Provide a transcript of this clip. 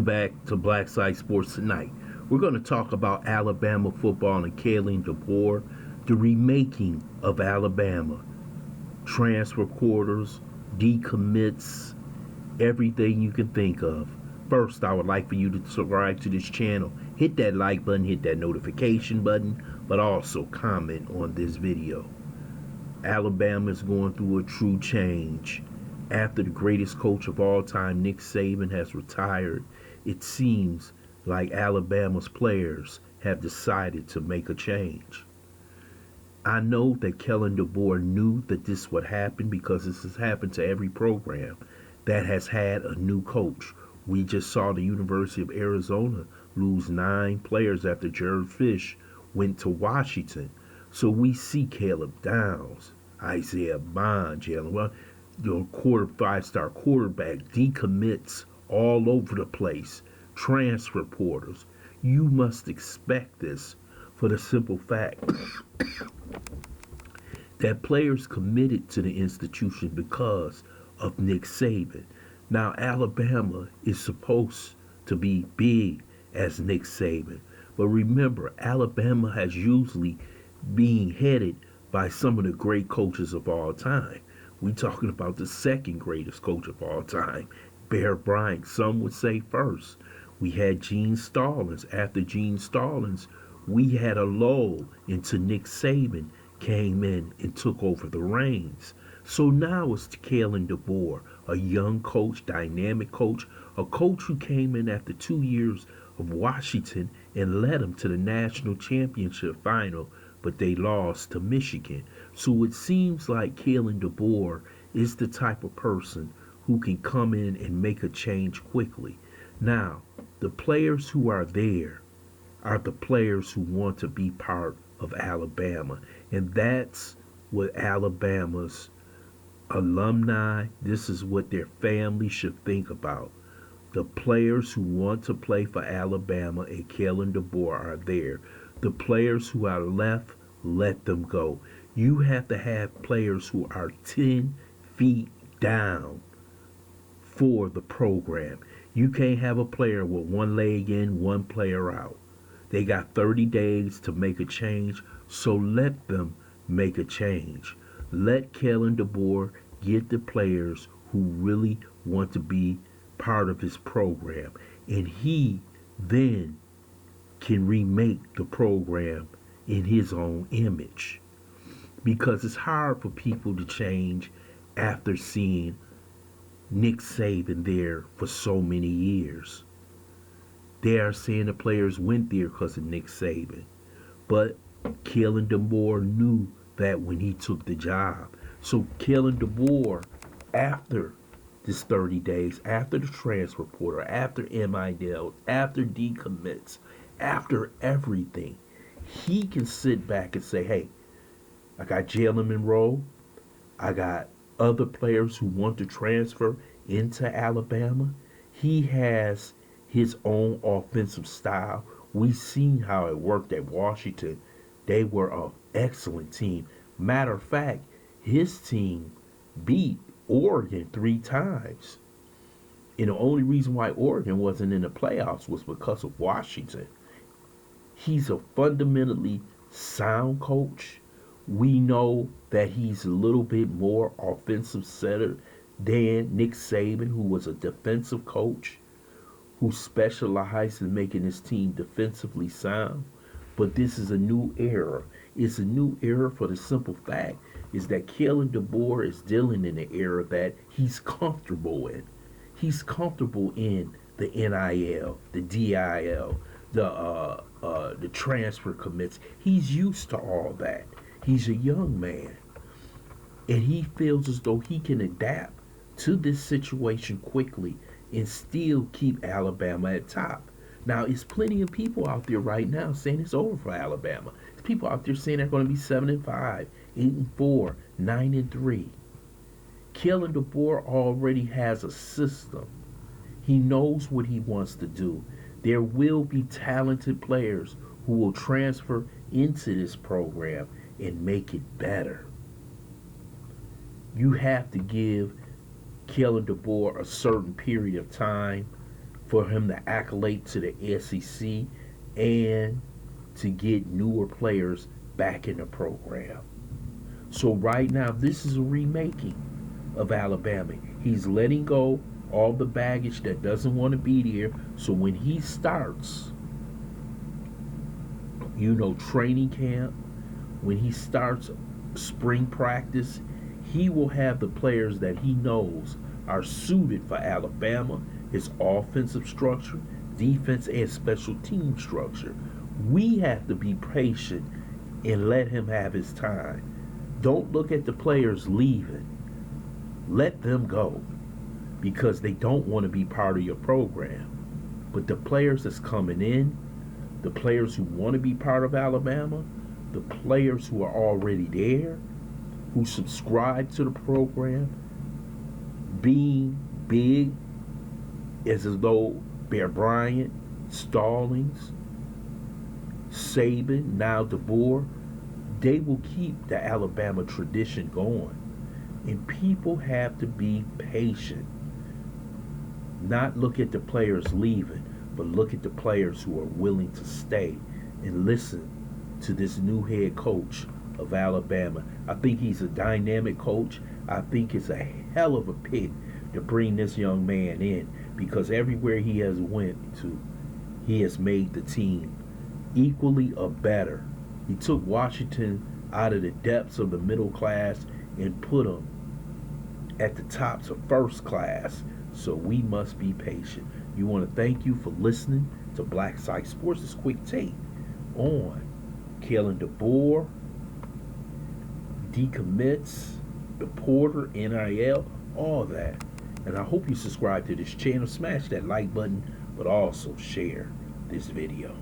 back to Black Side Sports tonight. We're going to talk about Alabama football and KALEN DeBoer, the remaking of Alabama, transfer portals, decommits, everything you can think of. First, I would like for you to subscribe to this channel, hit that like button, hit that notification button, but also comment on this video. Alabama is going through a true change. After the greatest coach of all time, Nick Saban, has retired, it seems like Alabama's players have decided to make a change. I know that Kellen DeBoer knew that this would happen because this has happened to every program that has had a new coach. We just saw the University of Arizona lose 9 players after Jared Fish went to Washington. So we see Caleb Downs, Isaiah Bond, Jalen, your 5-star quarterback, decommits all over the place, transfer portals. You must expect this for the simple fact that players committed to the institution because of Nick Saban. Now, Alabama is supposed to be big as Nick Saban. But remember, Alabama has usually been headed by some of the great coaches of all time. We're talking about the second greatest coach of all time, Bear Bryant. Some would say first. We had Gene Stallings. After Gene Stallings, we had a lull until Nick Saban came in and took over the reins. So now it's KALEN DeBoer, a young coach, dynamic coach, a coach who came in after 2 years of Washington and led them to the national championship final, but they lost to Michigan. So it seems like KALEN DeBoer is the type of person who can come in and make a change quickly. Now, the players who are there are the players who want to be part of Alabama. And that's what Alabama's alumni, this is what their family should think about. The players who want to play for Alabama and KALEN DeBoer are there. The players who are left, let them go. You have to have players who are 10 feet down for the program. You can't have a player with one leg in, one player out. They got 30 days to make a change, so let them make a change. Let KALEN DeBoer get the players who really want to be part of his program, and he then can remake the program in his own image, because it's hard for people to change after seeing Nick Saban there for so many years. They are saying the players went there because of Nick Saban, but KALEN DeBoer knew that when he took the job. So KALEN DeBoer, after this 30 days, after the transfer portal, after NIL, after decommits, after everything, he can sit back and say, hey, I got Jalen Monroe, I got other players who want to transfer into Alabama. He has his own offensive style. We've seen how it worked at Washington. They were an excellent team. Matter of fact, his team beat Oregon 3 times. And the only reason why Oregon wasn't in the playoffs was because of Washington. He's a fundamentally sound coach. We know that he's a little bit more offensive centered than Nick Saban, who was a defensive coach who specialized in making his team defensively sound. But this is a new era. It's a new era for the simple fact is that KALEN DeBoer is dealing in an era that he's comfortable in. He's comfortable in the NIL, the DIL, the transfer commits. He's used to all that. He's a young man, and he feels as though he can adapt to this situation quickly and still keep Alabama at top. Now, it's plenty of people out there right now saying it's over for Alabama. There's people out there saying they're going to be 7-5, 8-4, 9-3. KALEN DeBoer already has a system. He knows what he wants to do. There will be talented players who will transfer into this program and make it better. You have to give KALEN DeBoer a certain period of time for him to accolade to the SEC and to get newer players back in the program. So right now, this is a remaking of Alabama. He's letting go all the baggage that doesn't want to be there. So when he starts, training camp, when he starts spring practice, he will have the players that he knows are suited for Alabama, his offensive structure, defense, and special team structure. We have to be patient and let him have his time. Don't look at the players leaving. Let them go because they don't want to be part of your program. But the players that's coming in, the players who want to be part of Alabama, the players who are already there, who subscribe to the program, being big as though Bear Bryant, Stallings, Saban, now DeBoer, they will keep the Alabama tradition going. And people have to be patient. Not look at the players leaving, but look at the players who are willing to stay and listen to this new head coach of Alabama. I think he's a dynamic coach. I think it's a hell of a pick to bring this young man in because everywhere he has went to, he has made the team equally or better. He took Washington out of the depths of the middle class and put them at the tops of first class. So we must be patient. You want to thank you for listening to Black Site Sports. This quick take on Kellen DeBoer, decommits, the Porter, NIL, all that. And I hope you subscribe to this channel, smash that like button, but also share this video.